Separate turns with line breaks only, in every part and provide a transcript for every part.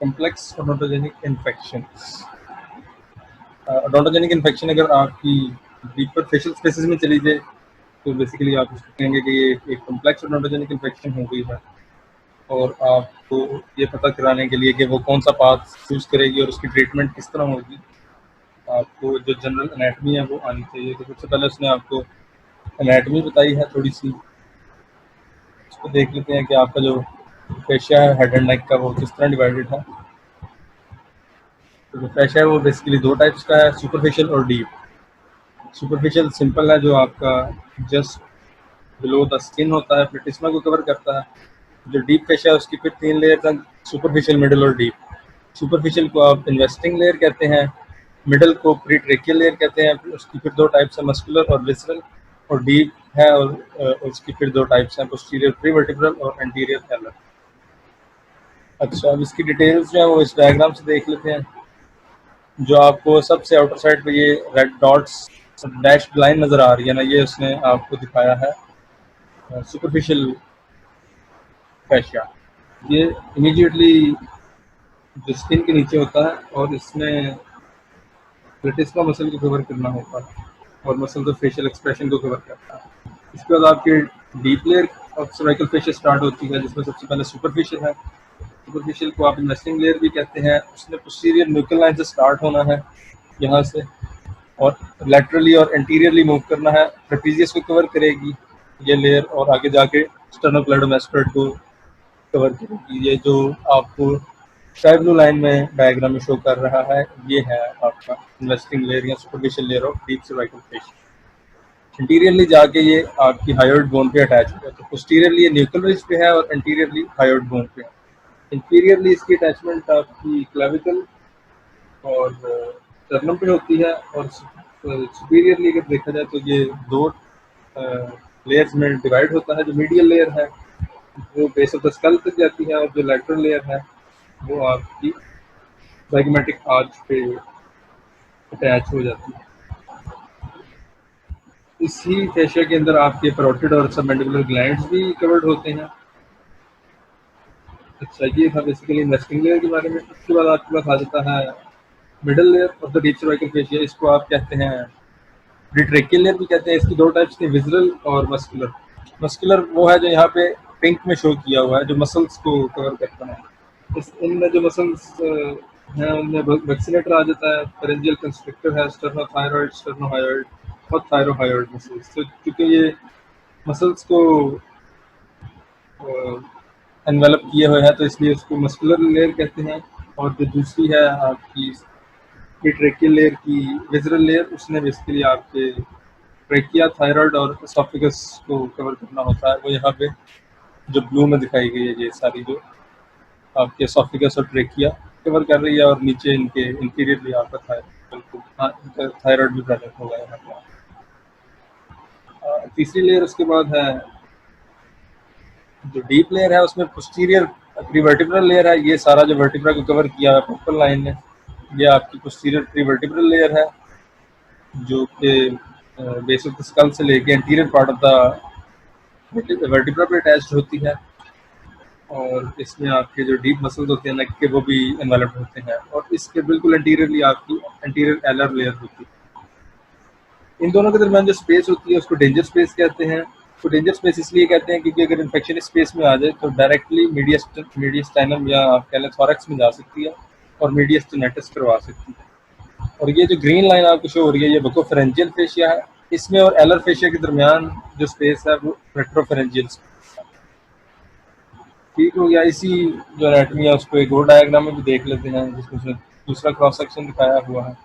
Complex odontogenic infection. Odontogenic infection अगर आपकी deeper facial spaces में चली जाए तो बेसिकली आप उसको कहेंगे कि ये एक कॉम्प्लेक्स ओडोंटोजेनिक इन्फेक्शन हो गई है, और आपको ये पता कराने के लिए कि वो कौन सा पाथ चूज करेगी और उसकी ट्रीटमेंट किस तरह होगी, आपको जो जनरल एनाटमी है वो आनी चाहिए। तो सबसे पहले उसने आपको एनाटमी बताई है थोड़ी सी, उसको देख लेते हैं कि आपका जो फेशिया है हेड एंड नेक का वो किस तरह डिवाइडेड है। तो जो फेशिया है वो बेसिकली दो टाइप्स का है, सुपरफिशियल और डीप। सुपरफिशियल सिंपल है, जो आपका जस्ट बिलो द स्किन होता है, प्लेटिस्मा को कवर करता है। जो डीप फेशिया है उसकी फिर 3 लेयर्स हैं, सुपरफिशियल, मिडिल और डीप। सुपरफिशियल को आप इन्वेस्टिंग लेयर कहते हैं, मिडिल को प्री ट्रेकियल लेयर कहते हैं, फिर उसकी फिर 2 टाइप्स है, मस्कुलर और विसरल, और डीप है और उसकी फिर 2 टाइप्स हैं, पोस्टीरियर प्री वर्टिब्रल और एंटीरियर एलर। अच्छा, अब इसकी डिटेल्स जो है वो इस डायग्राम से देख लेते हैं। जो आपको सबसे आउटर साइड पे ये रेड डॉट्स डैश लाइन नज़र आ रही है ना, ये उसने आपको दिखाया है सुपरफिशियल फैशिया। ये इमीडिएटली जो स्किन के नीचे होता है और इसमें प्लेटिस्मा मसल को कवर करना होता है और मसल तो फेशियल एक्सप्रेशन को कवर करता है। इसके बाद आपकी deep layer of cervical fascia start होती है, जिसमें सबसे पहले सुपरफिशियल है। सुपरफिशियल को आप इन्वेस्टिंग लेयर भी कहते हैं। उसने पोस्टीरियर न्यूक्लियर लाइन से स्टार्ट होना है यहाँ से, और लैटरली और एंटीरियरली मूव करना है, ट्रेपीजियस को कवर करेगी ये लेयर, और आगे जाके स्टर्नोक्लेडोमास्टोइड को कवर करेगी। ये जो आपको स्काई ब्लू लाइन में डायग्राम में शो कर रहा है, ये है आपका इन्वेस्टिंग लेयर या superficial layer of deep cervical fascia. Interiorly जाके ये आपकी हायोइड बोन पे अटैच हो जाता है। पोस्टीरियरली ये न्यूक्लियर रिज पे है और एंटीरियरली हायोइड बोन पे है। इंटीरियरली इसकी अटैचमेंट आपकी क्लेविकल और स्टर्नम पे होती है, और सुपीरियरली अगर देखा जाए तो ये 2 लेयर्स में डिवाइड होता है। जो मीडियल लेयर है वो बेस ऑफ द स्कल तक जाती है, और जो लैटरल लेयर है वो आपकी ज़ाइगोमेटिक आर्च पे अटैच हो जाती है। इसी फेशिया के अंदर आपके पैरोटिड और सबमैंडिबुलर ग्लैंड्स भी कवर्ड होते हैं। अच्छा, ये था बेसिकली इन्वेस्टिंग लेयर के बारे में। उसके बाद आपके पास आ जाता है middle layer of the deep cervical fascia. इसको आप कहते हैं डिट्रेकियल लेयर भी कहते हैं। इसकी 2 टाइप्स की, विज़रल और मस्कुलर। मस्कुलर वो है जो यहाँ पे पिंक में शो किया हुआ है, जो मसल्स को कवर करता है। इनमें जो मसल्स हैं उनमें वैक्सीनेटर आ जाता है, फेरेंजियल कंस्ट्रिक्टर है, स्टर्नोथायरॉइड, स्टर्नोहायोइड और थायरोहायोइड मसल्स। तो क्योंकि ये मसल्स को एनवेलप किए हुए हैं तो इसलिए उसको मस्कुलर लेयर कहते हैं। और जो दूसरी है आपकी ट्रेकियल लेयर की विज़रल लेयर, उसने बेसिकली आपके ट्रेकिया, थायराइड और एसोफेगस को कवर करना होता है। वो यहाँ पे जो ब्लू में दिखाई गई है, ये सारी जो आपके एसोफेगस और ट्रेकिया कवर कर रही है, और नीचे इनके इंटीरियरली आपका थायराइड भी प्रेजेंट होगा यहाँ पे। तीसरी लेयर उसके बाद है जो डीप लेयर है, उसमें पोस्टीरियर प्रीवर्टिब्रल लेयर है। ये सारा जो वर्टिब्रा को कवर किया है पर्पल लाइन ने, ये आपकी पोस्टीरियर प्रीवर्टिब्रल लेयर है, जो कि बेस ऑफ द स्कल से लेके anterior part of the vertebra पे अटैच्ड होती है। और इसमें आपके जो डीप मसल्स होते हैं नेक के, वो भी एनवेलप्ड होते हैं, और इसके बिल्कुल एंटीरियरली आपकी एंटीरियर एलर लेयर होती है। इन दोनों के दरमियान जो स्पेस होती है उसको डेंजर स्पेस कहते हैं। तो डेंजर स्पेस इसलिए कहते हैं क्योंकि अगर इन्फेक्शन इस स्पेस में आ जाए तो डायरेक्टली मीडियस्टाइनम या आप कह लें थॉरैक्स में जा सकती है और मीडियस्टिनेटिस करवा सकती है। और ये जो ग्रीन लाइन आपको शो हो रही है, ये बकोफेरेंजियल फेशिया है। इसमें और एलर फेशिया के दरमियान जो स्पेस है वो रेट्रोफेरेंजियल स्पेस है। ठीक हो गया। इसी जो एनाटमी है उसको एक और डायग्राम में भी देख लेते हैं, जिसमें उसने दूसरा क्रॉस सेक्शन दिखाया हुआ है।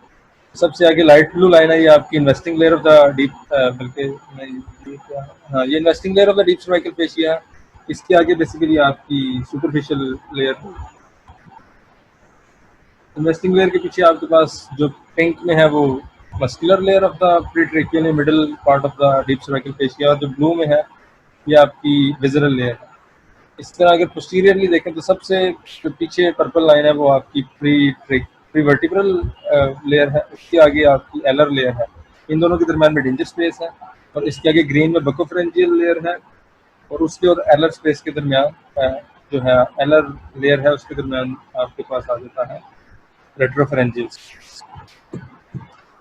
सबसे आगे लाइट ब्लू लाइन है, ये आपकी investing layer of the deep, बल्कि नहीं, ये क्या है? हाँ, ये investing layer of the deep cervical fascia है। इसके आगे बेसिकली आपकी सुपरफिशियल लेयर। इन्वेस्टिंग लेयर के पीछे आपके पास जो पिंक में है वो muscular layer of the pretracheal middle part of the deep cervical fascia, और जो ब्लू में है ये आपकी विज़रल लेयर है। इस तरह अगर पोस्टीरियरली देखें तो सबसे जो पीछे पर्पल लाइन है वो आपकी प्री वर्टिब्रल लेयर है। उसके आगे आपकी एलर लेयर है। इन दोनों के दरमियान में डेंजर स्पेस है, और इसके आगे ग्रीन में बकोफरेंजियल लेयर है, और उसके और एलर स्पेस के दरमियान जो है एलर लेयर है उसके दरमियान आपके पास आ जाता है रेट्रोफेरेंजियल्स।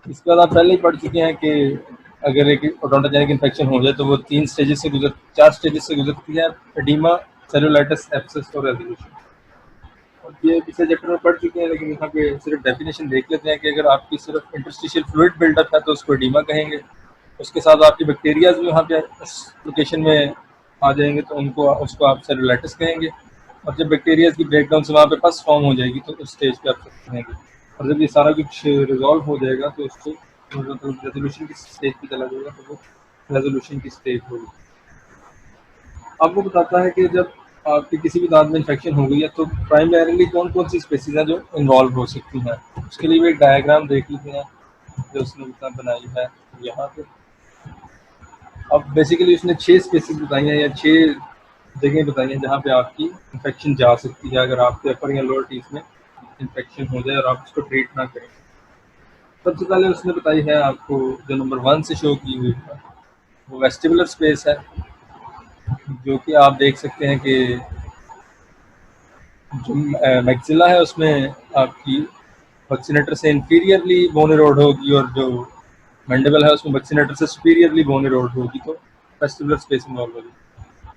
इसके बाद आप पहले ही पढ़ चुके हैं कि अगर एक ओडोंटोजेनिक इन्फेक्शन हो जाए तो वो 4 स्टेजेस से गुजरती है: एडीमा, सेलुलाइटिस, एब्सेस और रेजोल्यूशन। और ये पिछले चैप्टर में पढ़ चुके हैं, लेकिन यहाँ पे सिर्फ डेफिनेशन देख लेते हैं कि अगर आपकी सिर्फ इंटरस्टिशियल फ्लूइड बिल्डअप है तो उसको एडीमा कहेंगे। उसके साथ आपकी बैक्टीरियाज भी वहाँ पे इस लोकेशन में आ जाएंगे तो उसको आप सेलुलाइटिस कहेंगे। और जब बैक्टीरियाज की ब्रेकडाउन से वहाँ पे पस फॉर्म हो जाएगी तो उस स्टेज पे आप कहेंगे। और जब ये सारा कुछ रिजॉल्व हो जाएगा तो उसको मतलब रेजोल्यूशन की स्टेज पे चला जाएगा, तो वो रेजोल्यूशन की स्टेज होगी। आपको बताता है कि जब आपके किसी भी दांत में इन्फेक्शन हो गई है तो प्राइमरीली कौन कौन सी स्पेसीज हैं जो इन्वॉल्व हो सकती हैं। उसके लिए भी एक डायग्राम देख लेते हैं जो उसने बनाई है यहाँ पे। अब बेसिकली उसने 6 स्पेसीज बताई हैं या 6 जगह बताई हैं जहाँ पे आपकी इन्फेक्शन जा सकती है अगर आपके अपर या लोअर टीथ में इन्फेक्शन हो जाए और आप उसको ट्रीट ना करें। सबसे पहले उसने बताई है आपको, जो नंबर 1 से शो की हुई है, वो वेस्टिबुलर स्पेस है, जो कि आप देख सकते हैं कि जो मैक्सिला है उसमें आपकी वैक्सीनेटर से इंफीरियरली बोन इरोड होगी और जो मैंडिबल है उसमें वैक्सीनेटर से सुपीरियरली बोन इरोड होगी, तो वेस्टिबुलर स्पेस इन्वॉल्व होगी।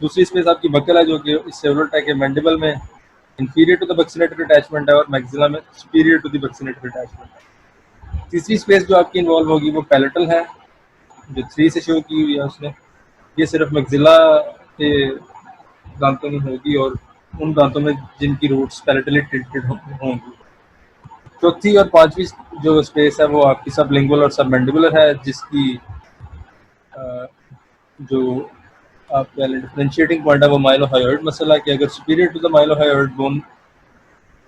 दूसरी स्पेस आपकी बकल है जो कि इससे उलट है कि मैंडिबल में inferior to the buccinator attachment है और मैक्सिला में superior to the buccinator attachment है। तीसरी स्पेस जो आपकी इन्वॉल्व होगी वो पैलेटल है, जो 3 से शो की हुई है उसने। ये सिर्फ मैक्सिला के दांतों में होगी और उन दांतों में जिनकी रूट्स पैलेटली टिल्टेड होंगी। चौथी और पांचवी जो स्पेस है वो आपकी सबलिंगुअल और सबमैंडिबुलर है, जिसकी जो आपका डिफरेंशिएटिंग पॉइंट है वो माइलोहायोइड मसल है कि अगर superior to the mylohyoid bone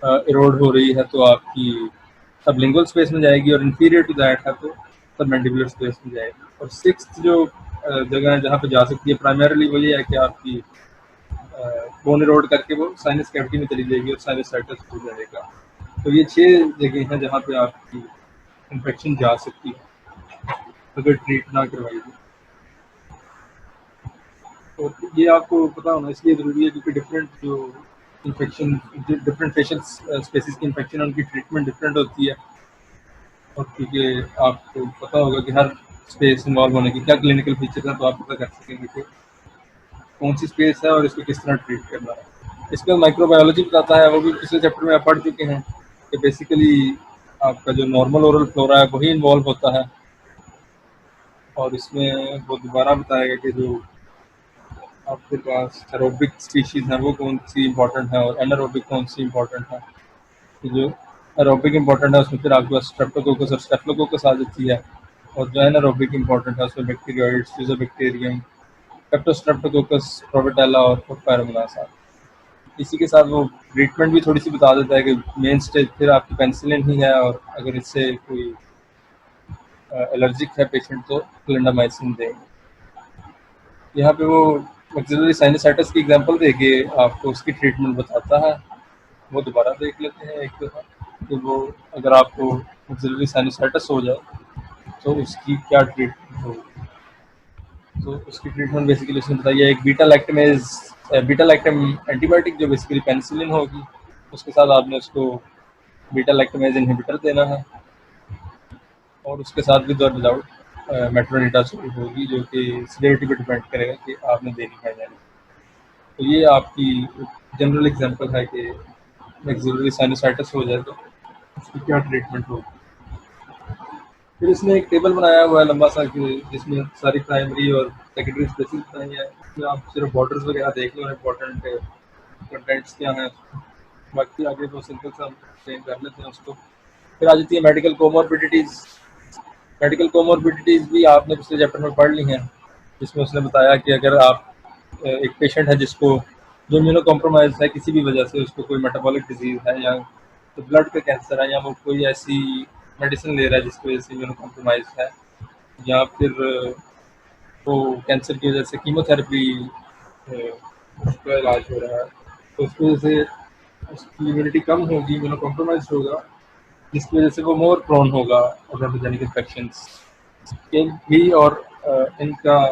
erode हो रही है तो आपकी सबलिंगुअल स्पेस में जाएगी और इंफीरियर टू दैट है तो सबमैंडिबुलर स्पेस में जाएगी। और सिक्स्थ जो जगह है जहाँ पे जा सकती है प्राइमरीली वो ये है कि आपकी बोन इरोड करके वो साइनस कैविटी में चली जाएगी और साइनसाइटिस हो जाएगा। तो ये 6 जगह हैं जहाँ पे आपकी इन्फेक्शन जा सकती है अगर ट्रीट ना करवाई जाए। और ये आपको पता होना इसलिए ज़रूरी है क्योंकि डिफरेंट जो इन्फेक्शन, डिफरेंट फेशियल स्पेसिस की इन्फेक्शन उनकी ट्रीटमेंट डिफरेंट होती है। और क्योंकि आपको पता होगा कि हर स्पेस इन्वॉल्व होने की क्या क्लिनिकल फीचर्स हैं, तो आप पता कर सकेंगे कि कौन सी स्पेस है और इसको किस तरह ट्रीट करना है। इसके बाद माइक्रोबायोलॉजी बताता है, वो भी पिछले चैप्टर में आप पढ़ चुके हैं कि बेसिकली आपका जो नॉर्मल ओरल फ्लोरा है वही इन्वॉल्व होता है। और इसमें वो दोबारा बताएगा कि जो आपके पास एरोबिक स्पीशीज़ हैं वो कौन सी इंपॉर्टेंट है और एनारोबिक कौन सी इंपॉर्टेंट है। तो जो एरोबिक इंपॉर्टेंट है उसमें फिर आपके पास स्ट्रेप्टोकोकस और स्टेफिलोकोकस आ जाती है, और जो एनारोबिक इंपॉर्टेंट है उसमें बैक्टीरियोइड्स, फ्यूजोबैक्टीरियम, पेप्टोस्ट्रेप्टोकोकस, प्रोबेटेला और पैरामोनास। इसी के साथ वो ट्रीटमेंट भी थोड़ी सी बता देता है कि मेन स्टेज फिर आपकी पेनिसिलिन ही है, और अगर इससे कोई एलर्जिक है पेशेंट तो क्लिंडामाइसिन देंगे। यहाँ पे वो मैक्सिलरी साइनसाइटिस की एग्जांपल देके आपको उसकी ट्रीटमेंट बताता है। वो दोबारा देख लेते हैं एक दफ़ा कि वो अगर आपको मैक्सिलरी साइनसाइटिस हो जाए तो उसकी क्या ट्रीटमेंट होगी। तो उसकी ट्रीटमेंट बेसिकली उसने बताई है एक बीटा लैक्टम एंटीबायोटिक जो बेसिकली पेनिसिलिन होगी, उसके साथ आपने उसको बीटा लैक्टमेज इनहिबिटर देना है, और उसके साथ विद और विदाउट मेट्रोनिडाजोल होगी, जो कि सीवियरिटी पे डिपेंड करेगा कि आपने देनी है या नहीं। तो ये आपकी जनरल एग्जांपल है कि मैक्सिलरी साइनसाइटिस हो जाए तो उसकी क्या ट्रीटमेंट होगी। फिर इसने एक टेबल बनाया हुआ है लंबा सा कि जिसमें सारी प्राइमरी और सेकेंडरी स्पेसिस बताई है। इसमें आप सिर्फ बॉर्डर्स वगैरह देख लो, इंपॉर्टेंट कंटेंट्स क्या हैं, बाकी आगे तो सिंपल सा एक्सप्लेन कर लेते हैं उसको। फिर आ जाती है मेडिकल कोमोर्बिडिटीज़। मेडिकल कोमोर्बिडिटीज़ भी आपने पिछले चैप्टर में पढ़ ली हैं, जिसमें उसने बताया कि अगर आप एक पेशेंट है जिसको जो इम्यूनो कॉम्प्रोमाइज है किसी भी वजह से, उसको कोई मेटाबॉलिक डिजीज़ है या तो ब्लड का कैंसर है, या वो कोई ऐसी मेडिसिन ले रहा है जिसकी वजह से इम्यूनो कॉम्प्रोमाइज है, या फिर वो कैंसर की वजह से कीमोथेरेपी का इलाज हो रहा है, तो उसकी वजह से उसकी इम्यूनिटी कम होगी, इम्यूनो कॉम्प्रोमाइज होगा, जिसकी वजह से वो मोर प्रोन होगा ओडोंटोजेनिक इन्फेक्शंस के भी, और इनका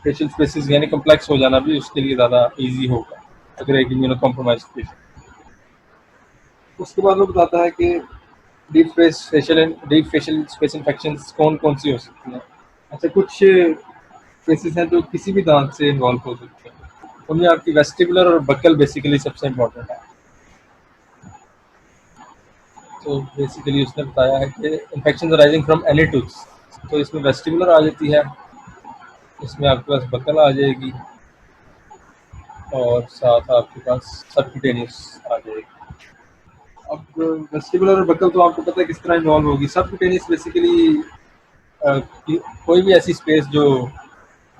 फेशियल स्पेसिस यानी कम्प्लेक्स हो जाना भी उसके लिए ज़्यादा ईजी होगा। अगर एक इम्यूनो कॉम्प्रोमाइज पेशेंट। उसके बाद वो बताता है कि डीप फेशियल स्पेस इन्फेक्शंस कौन कौन सी हो सकती हैं। अच्छा, कुछ केसेस हैं जो किसी भी दांत से इन्वॉल्व हो सकते हैं। उनमें आपकी वेस्टिबुलर और बक्कल बेसिकली सबसे इम्पोर्टेंट है। तो बेसिकली उसने बताया है कि infection arising from any tooth, तो इसमें वेस्टिबुलर आ जाती है, इसमें आपके पास बक्कल आ जाएगी और साथ आपके पास सबक्यूटेनियस आ जाएगी। अब वेस्टिबुलर और बक्कल तो आपको पता है किस तरह इन्वॉल्व होगी। सबक्यूटेनियस बेसिकली कोई भी ऐसी स्पेस जो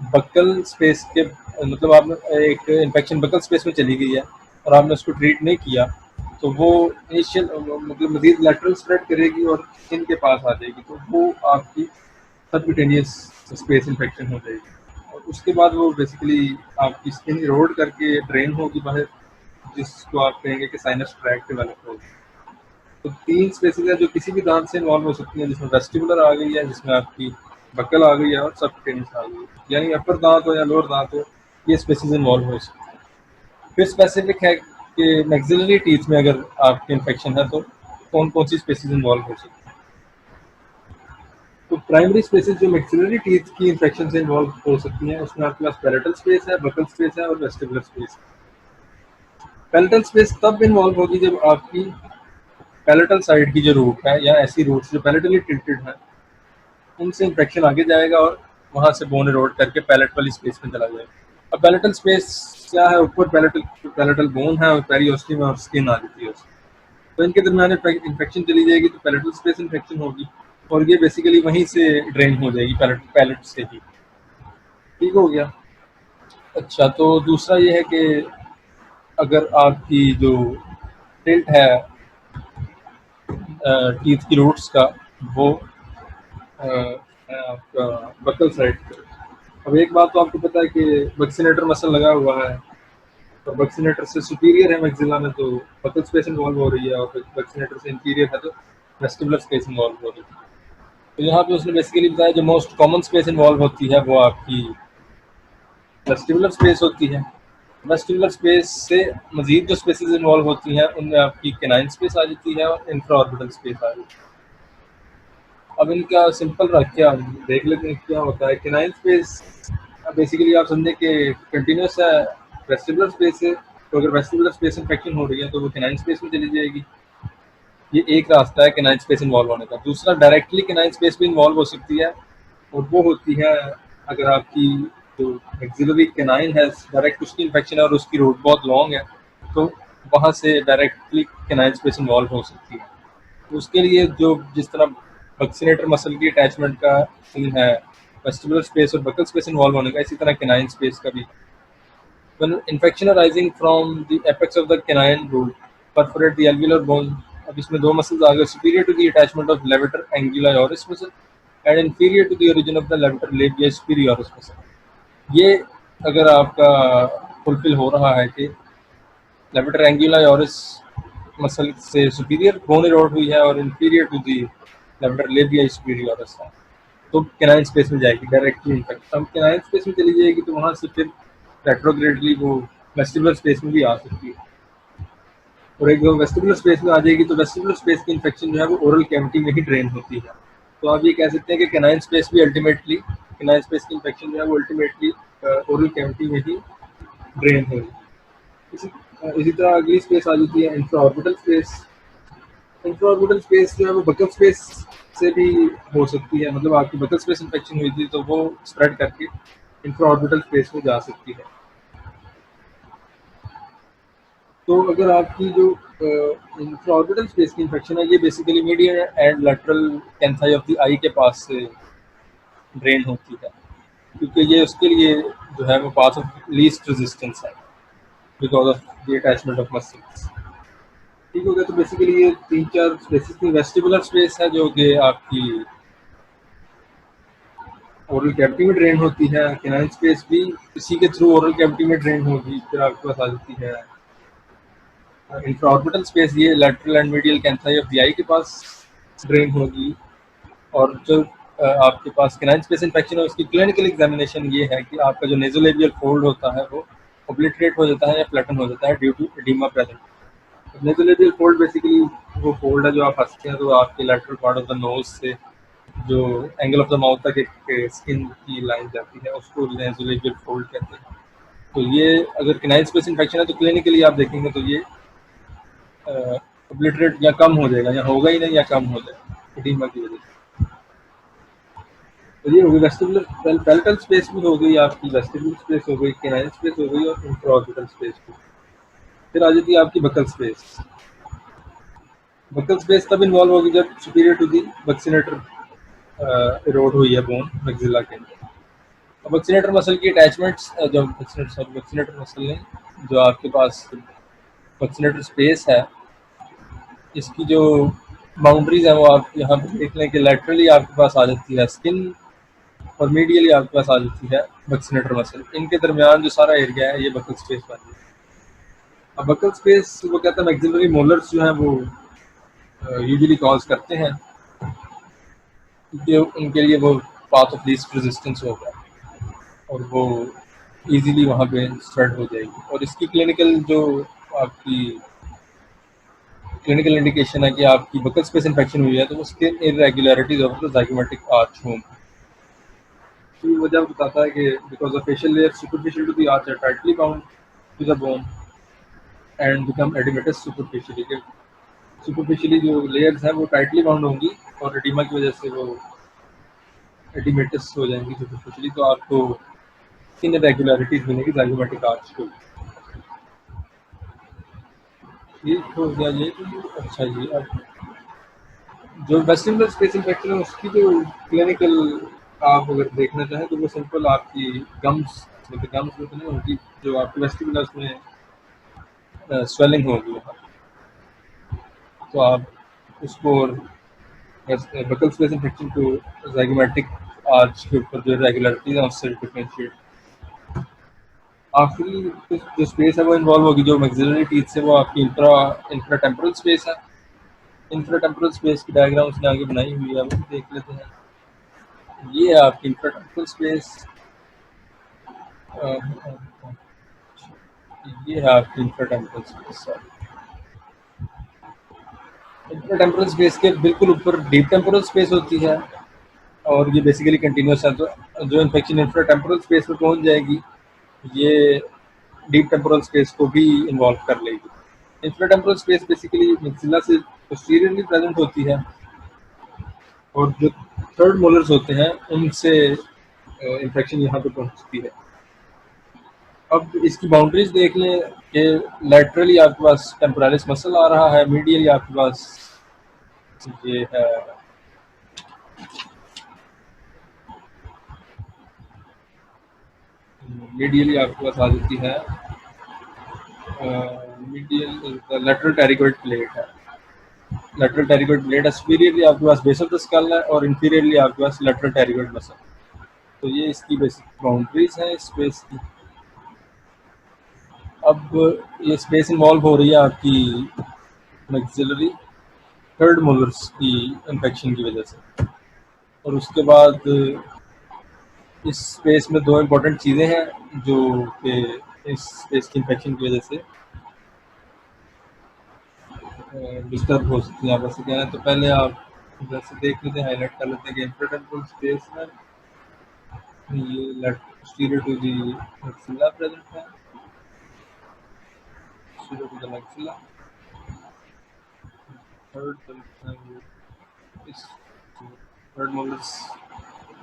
बक्कल स्पेस के मतलब आपने एक इन्फेक्शन बक्कल स्पेस में चली गई है और आपने उसको ट्रीट नहीं किया, तो वो इनिशियल मतलब मजीद लेटरल स्प्रेड करेगी और स्किन के पास आ जाएगी, तो वो आपकी सबक्यूटेनियस स्पेस इन्फेक्शन हो जाएगी। और उसके बाद वो बेसिकली आपकी स्किन इरोड करके ड्रेन होगी बाहर, जिसको आप कहेंगे कि साइनस ट्रैक्ट डेवलप होगी। तो 3 स्पेसेस हैं जो किसी भी दांत से इन्वॉल्व हो सकती हैं, जिसमें वेस्टिबुलर आ गई है, जिसमें आपकी बक्कल आ गई है और सबक्यूटेनियस आ गई है, यानी अपर दांत हो या लोअर दांत हो, ये स्पेसेस इन्वॉल्व हो सकते हैं। फिर स्पेसिफिक है कि मैक्सिलरी टीथ में अगर आपकी इन्फेक्शन है तो कौन कौन सी स्पेसेस इन्वॉल्व हो सकती हैं। तो प्राइमरी स्पेसेस जो मैक्सिलरी टीथ की इन्फेक्शन से इन्वॉल्व हो सकती हैं, उसमें आपके पास पैलेटल स्पेस है, बकल स्पेस है और वेस्टिबुलर स्पेस है। पैलेटल स्पेस तब इन्वॉल्व होगी जब आपकी पैलेटल साइड की जो रूट है या ऐसी रूट्स जो पैलेटली टिल्टेड है, उनसे इन्फेक्शन आगे जाएगा और वहाँ से बोन इरोड करके पैलेट वाली स्पेस में चला जाएगा। अब पैलेटल स्पेस क्या है, ऊपर पैलेटल बोन है और पेरियोस्टियम और स्किन आ जाती है उसमें, तो इनके दरमियान इन्फेक्शन चली जाएगी तो पैलेटल स्पेस इन्फेक्शन होगी और ये बेसिकली वहीं से ड्रेन हो जाएगी पैलेट से ही। ठीक हो गया। अच्छा, तो दूसरा ये है कि अगर आपकी जो टिल्ट है टीथ की रूट्स का, वो है आपका बकल साइड पे। अब एक बात तो आपको पता है कि वैक्सीनेटर मसल लगा हुआ है, तो वैक्सीनेटर से सुपीरियर है मैक्सिला में तो बकल स्पेस इन्वॉल्व हो रही है, और वैक्सीनेटर से इंफीरियर है तो वेस्टिबुलर स्पेस इन्वॉल्व हो रही है। तो यहाँ पे उसने बेसिकली बताया जो मोस्ट कॉमन स्पेस इन्वॉल्व होती है वो आपकी वेस्टिबुलर स्पेस होती है। वेस्टिबुलर स्पेस से मजीद जो स्पेसेस इन्वॉल्व होती हैं उनमें आपकी केनाइन स्पेस आ जाती है और इंफ्राऑर्बिटल स्पेस आ जाती है। अब इनका सिंपल रख के हम देख लेते हैं क्या होता है। केनाइन स्पेस बेसिकली आप समझें कि कंटिन्यूस है वेस्टिबुलर स्पेस से, तो अगर वेस्टिबुलर स्पेस इन्फेक्शन हो रही है तो वो केनाइन स्पेस में चली जाएगी। ये एक रास्ता है केनाइन स्पेस इन्वॉल्व होने का। दूसरा, डायरेक्टली केनाइन स्पेस भी इन्वॉल्व हो सकती है, और वो होती है अगर आपकी जो एक्सिलरी केनाइन है डायरेक्ट उसकी इन्फेक्शन है और उसकी रूट बहुत लॉन्ग है, तो वहाँ से डायरेक्टली केनाइन स्पेस इन्वॉल्व हो सकती है। तो उसके लिए जो जिस तरह वैक्सीनेटर मसल की अटैचमेंट का सीन है वेस्टिबुलर स्पेस और बकल स्पेस इन्वॉल्व होने का, इसी तरह केनाइन स्पेस का भी। When infection arising from the apex of the canine root perforate the alveolar bone, अब इसमें दो मसल्स आ गए, superior to the attachment of levator anguli-oris muscle and inferior to the origin of the levator labia superioris muscle। ये अगर आपका fulfil हो रहा है कि लेवेटर एंगुलायोरिस मसल से सुपीरियर बोन इरोड हुई है और inferior to the levator labii superioris है, तो केनाइन स्पेस में जाएगी डायरेक्टली इनफेक्ट। अब केनाइन स्पेस में चली जाएगी तो वहाँ से फिर रेट्रोग्रेडली वो वेस्टिबुलर स्पेस में भी आ सकती है, और एक वेस्टिबुलर स्पेस में आ जाएगी तो वेस्टिबुलर स्पेस की इन्फेक्शन जो है वो ओरल कैविटी में ही ड्रेन होती है। तो आप ये कह सकते हैं कि केनाइन स्पेस भी अल्टीमेटली केनाइन स्पेस की इन्फेक्शन जो है वो अल्टीमेटली ओरल कैविटी में ही ड्रेन होगी। इसी तरह अगली स्पेस आ जाती है इंफ्राऑर्बिटल स्पेस। इंफ्राऑर्बिटल स्पेस जो है वो बकल स्पेस से भी हो सकती है, मतलब आपकी बकल स्पेस इन्फेक्शन हुई थी तो वो स्प्रेड करके इंफ्राऑर्बिटल स्पेस में जा सकती है। तो अगर आपकी जो इंफ्राऑर्बिटल स्पेस की इन्फेक्शन है, ये basically medium and lateral canthi of the eye के पास से ड्रेन होती है, क्योंकि ये उसके लिए जो है वो पाथ ऑफ लीस्ट रेजिस्टेंस है because of the attachment of muscles. ठीक हो गया। तो बेसिकली ये 3-4 स्पेसिस की वेस्टिबुलर स्पेस है जो कि आपकी ओरल कैविटी में ड्रेन होती है, केनाइन स्पेस भी इसी के थ्रू ओरल कैविटी में ड्रेन होगी। फिर आपके पास आ जाती है इंफ्राऑर्बिटल स्पेस, ये lateral and medial canthi of the eye के पास ड्रेन होगी। और जो आपके पास केनाइन स्पेस इन्फेक्शन है उसकी क्लिनिकल एग्जामिनेशन ये है कि आपका जो नेजोलेबियल फोल्ड होता है वो ऑब्लिटरेट हो जाता है या फ्लैटन हो जाता है due to edema present. Nasolabial fold basically वो फोल्ड है जो आप हंसते हैं तो आपके lateral part of the nose से जो एंगल ऑफ द माउथ तक एक स्किन की लाइन जाती है उसको नेज़ोलेबियल फोल्ड कहते हैं। तो ये अगर किनाइन स्पेस इन्फेक्शन है तो क्लिनिकली आप देखेंगे तो ये ऑब्लिटरेट या कम हो जाएगा, या होगा ही नहीं या कम हो जाएगा एडिमा की वजह से। तो ये हो गई वेस्टिबुलर पैलेटल स्पेस भी हो गई आपकी, वेस्टिबुलर स्पेस हो गई, केनाइन स्पेस हो गई और इंट्राऑर्बिटल स्पेस भी। फिर आ जाती है आपकी बकल स्पेस। बकल स्पेस तब इन्वॉल्व होगी जब superior to the buccinator erode हुई है बोन मैक्सिला के अंदर। अब वैक्सीनेटर मसल की अटैचमेंट्स जो वैक्सीनेटर मसल नहीं, जो आपके पास वैक्सीनेटर स्पेस है इसकी जो बाउंड्रीज है वो आप यहाँ पे देख लें कि लैटरली आपके पास आ जाती है स्किन और मीडियली आपके पास आ जाती है वैक्सीनेटर मसल। इनके दरमियान जो सारा एरिया है ये बकल स्पेस बन जाती है। अब बकल स्पेस वो कहता है मैक्सिलरी मोलर्स जो हैं वो यूजुअली कॉज करते हैं क्योंकि उनके लिए वो पाथ ऑफ लीस्ट रेजिस्टेंस होगा और वो इजीली वहाँ पे स्प्रेड हो जाएगी। और इसकी क्लिनिकल जो आपकी क्लिनिकल इंडिकेशन है कि आपकी बकल स्पेस इन्फेक्शन हुई है तो वो skin irregularities of the zygomatic arch होंगी। तो ये वजह बताता है कि because the facial layer superficial to the arch are tightly bound to the bone and become edematous superficially. कि सुपरफिशियली जो लेयर्स हैं वो टाइटली बाउंड होंगी और एडिमा की वजह से वो एडिमेटस हो जाएंगी सुपरफिशियली, तो आपको स्किन इरेगुलरिटीज मिलेगी ज़ाइगोमेटिक आर्च को। ठीक हो गया ये। अच्छा जी, अब जो वेस्टिबुलर स्पेस इन्फेक्शन है उसकी जो क्लिनिकल आप अगर देखना चाहें तो वो सिंपल आपकी गम्स मतलब गम्स में तो नहीं होगी, जो आपकी वेस्टिबुलर्स में स्वेलिंग होगी वहाँ, तो आप उसको बकल स्पेस इन्फेक्शन को ज़ाइगोमेटिक आर्च के ऊपर जो रेगुलरिटीज है उससे डिफरेंशिएट। आखिरी जो स्पेस है वो इन्वॉल्व होगी जो मैक्सिलरी टीथ से, वो आपकी इंफ्रा टेम्पोरल स्पेस है। इंफ्रा टेम्पोरल स्पेस की डायग्राम उसने आगे बनाई हुई है, वो देख लेते हैं। ये है आपकी इंफ्रा टेम्पोरल स्पेस, ये है आपकी infra temporal space. Infra temporal space के बिल्कुल ऊपर डीप टेम्पोरल स्पेस होती है और ये बेसिकली कंटिन्यूस है। तो जो इन्फेक्शन इंफ्रा टेम्पोरल स्पेस में पहुंच जाएगी ये डीप टेम्पोरल स्पेस को भी इन्वॉल्व कर लेगी। Infra temporal space basically maxilla से पोस्टीरियरली प्रेजेंट होती है और जो थर्ड मोलर्स होते हैं उनसे इन्फेक्शन यहाँ पे पहुंचती है। अब इसकी बाउंड्रीज देख लें कि लैटरली आपके पास टेम्पोरालिस मसल आ रहा है, मीडियली आपके पास ये है मीडियली आपके पास आ जाती है मीडियल लेटरल टेरिगोइड प्लेट है। लेटरल टेरिगोइड प्लेट है, सुपीरियरली आपके पास बेस ऑफ द स्कल है और इंफीरियरली आपके पास लेटरल टेरिगोइड मसल। तो ये इसकी बेसिक बाउंड्रीज है स्पेस की। अब ये स्पेस इन्वॉल्व हो रही है आपकी मैक्सिलरी थर्ड मोलर्स की इन्फेक्शन की वजह से। और उसके बाद इस स्पेस में दो इम्पोर्टेंट चीज़ें हैं जो कि इस स्पेस की इन्फेक्शन की वजह से डिस्टर्ब हो सकती हैं। आप ऐसे कहना है तो पहले आप जैसे देख लेते हैं, हाईलाइट कर लेते हैं कि इंफ्राटेम्पोरल स्पेस में ये posterior to the maxilla present है, posterior to the maxilla। इस third molars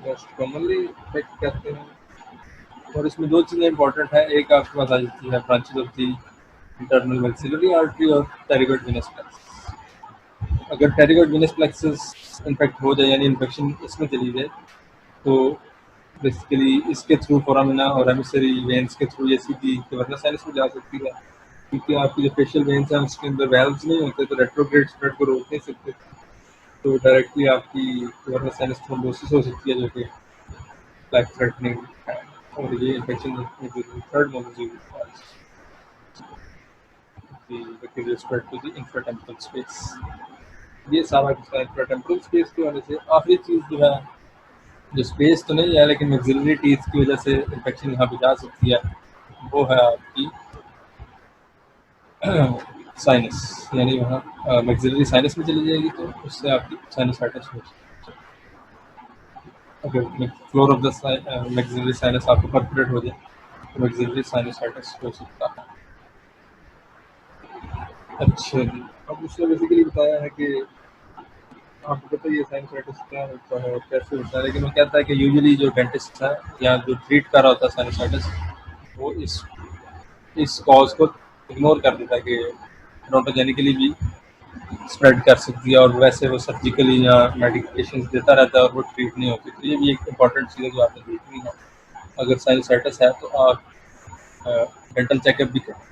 most commonly effect करते हैं और इसमें दो चीज़ें इंपॉर्टेंट है। एक आपके पास आ जाती है branches of the internal maxillary artery और टेरिगोइड वेनस प्लेक्सस। अगर टेरिगोइड वेनस प्लेक्सस इन्फेक्ट हो जाए यानी इन्फेक्शन इसमें चली जाए तो बेसिकली इसके थ्रू फोरामिना और एमिसरी वेन्स के थ्रू ये सीधी कैवर्नस साइनस में जा सकती है, क्योंकि आपकी जो फेशियल वेन्स हैं उसके अंदर वेल्व्स नहीं होते तो रेट्रोग्रेड स्प्रेड को रोक नहीं सकते, तो डायरेक्टली आपकी कैवर्नस साइनस थ्रोम्बोसिस हो सकती है जो कि लाइफ थ्रेटनिंग है। और ये infection third molar spread to the infratemporal space. ये सारा कुछ इंफ्राटेम्पोरल स्पेस की वजह से। आखिरी चीज़ जो है, जो स्पेस तो नहीं है लेकिन मैक्सिलरी टीथ की वजह से इन्फेक्शन यहाँ पे जा सकती है, वो है आपकी साइनस, यानी वहाँ मैक्सिलरी साइनस में चली जाएगी तो उससे आपकी साइनसाइटिस हो सकती है। अगर floor of the maxillary sinus आपको परफोरेट हो जाए तो मैक्सिलरी साइनसाइटिस हो सकता है। अच्छा जी, अब उसने बेसिकली बताया है कि आपको पता ही है साइनसाइटिस क्या होता है और कैसे होता है, लेकिन वो कहता है कि यूजुअली जो डेंटिस्ट है या जो ट्रीट कर रहा होता है साइनसाइटिस, वो इस कॉज को इग्नोर कर देता है कि ओडोंटोजेनिकली भी स्प्रेड कर सकती है, और वैसे वो सर्जिकली या मेडिकेशन देता रहता है और वो ट्रीट नहीं होती। तो ये भी एक इम्पॉर्टेंट चीज़ है जो आपने देखनी है। अगर साइनसाइटिस है तो आप डेंटल चेकअप भी करें।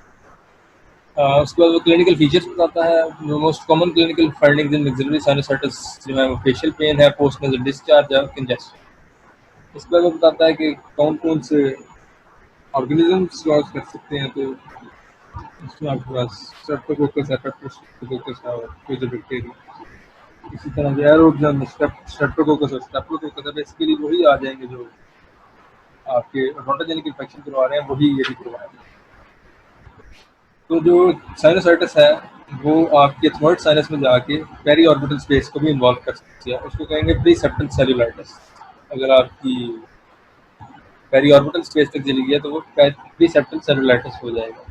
उसके बाद वो क्लिनिकल फीचर्स बताता है। मोस्ट कॉमन क्लिनिकल फाइंडिंग्स इन मैक्सिलरी साइनसाइटिस जो है वो फेशियल पेन है, पोस्ट नेजल डिस्चार्ज है, कंजेस्शन। इसके बाद वो बताता है कि कौन कौन से ऑर्गेनिजम्स कॉज कर सकते हैं। तो इसमें आपके पास स्ट्रेप्टोकोकस है, पेप्टोकोकस है और बैक्टीरिया। इसी तरह के एरोजन स्ट्रेप्टोकोकस और स्टेप्टोकोकस है, बेसिकली वही आ जाएंगे जो आपके ओडोंटोजेनिक इन्फेक्शन करवा रहे हैं, वही ये भी करवा रहे हैं। तो जो साइनसाइटिस है वो आपके थर्ड साइनस में जाके पेरी ऑर्बिटल स्पेस को भी इन्वॉल्व कर सकती है, उसको कहेंगे प्री सेप्टल सेलुलाइटिस। अगर आपकी पेरी ऑर्बिटल स्पेस तक चली गई है तो वो प्री सेप्टल सेलुलाइटिस हो जाएगा,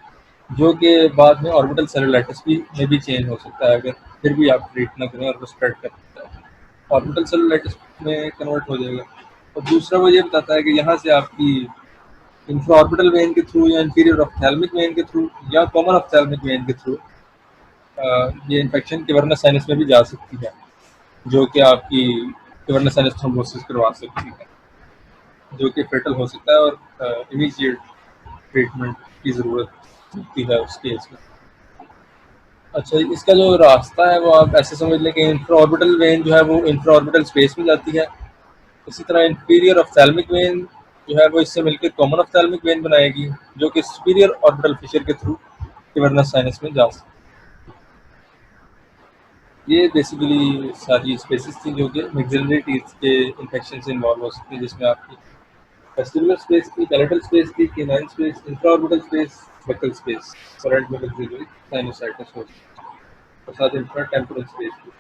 जो कि बाद में ऑर्बिटल सेलुलाइटिस भी में भी चेंज हो सकता है अगर फिर भी आप ट्रीट ना करें और वो स्प्रेड कर सकता है, ऑर्बिटल सेलुलाइटिस में कन्वर्ट हो जाएगा। और दूसरा वो ये बताता है कि यहाँ से आपकी इंफ्राऑर्बिटल वेन के थ्रू या इंटीरियर ऑप्थेल्मिक वेन के थ्रू या कॉमन ऑप्थेल्मिक वेन के थ्रू ये इन्फेक्शन केवर्नस साइनस में भी जा सकती है, जो कि आपकी केवर्नस साइनस थ्रोम्बोसिस करवा सकती है, जो कि फेटल हो सकता है और इमीडिएट ट्रीटमेंट की ज़रूरत होती है उस केस में। अच्छा, इसका जो रास्ता है वो आप ऐसे समझ लें कि इंफ्राऑर्बिटल वेन जो है वो इंफ्राऑर्बिटल स्पेस में जाती है। इसी तरह इंटीरियर ऑप्थेल्मिक वेन जो है वो इससे मिलकर कॉमन ऑप्थेल्मिक वेन बनाएगी, जो कि सुपीरियर ऑर्बिटल फिशर के थ्रू केवर्नस साइनस में जा सकती है। ये बेसिकली सारी स्पेसिस थी जो कि मैक्सिलरी टीथ के इन्फेक्शन से इन्वॉल्व हो सकती है, जिसमें आपकी वेस्टिबुलर स्पेस थी, पैलेटल स्पेस थी, canine space, infraorbital space, buccal space और एंड में मैक्सिलरी साइनसाइटिस हो सकती है, और साथ इंफ्रा टेम्पोरल स्पेस थी।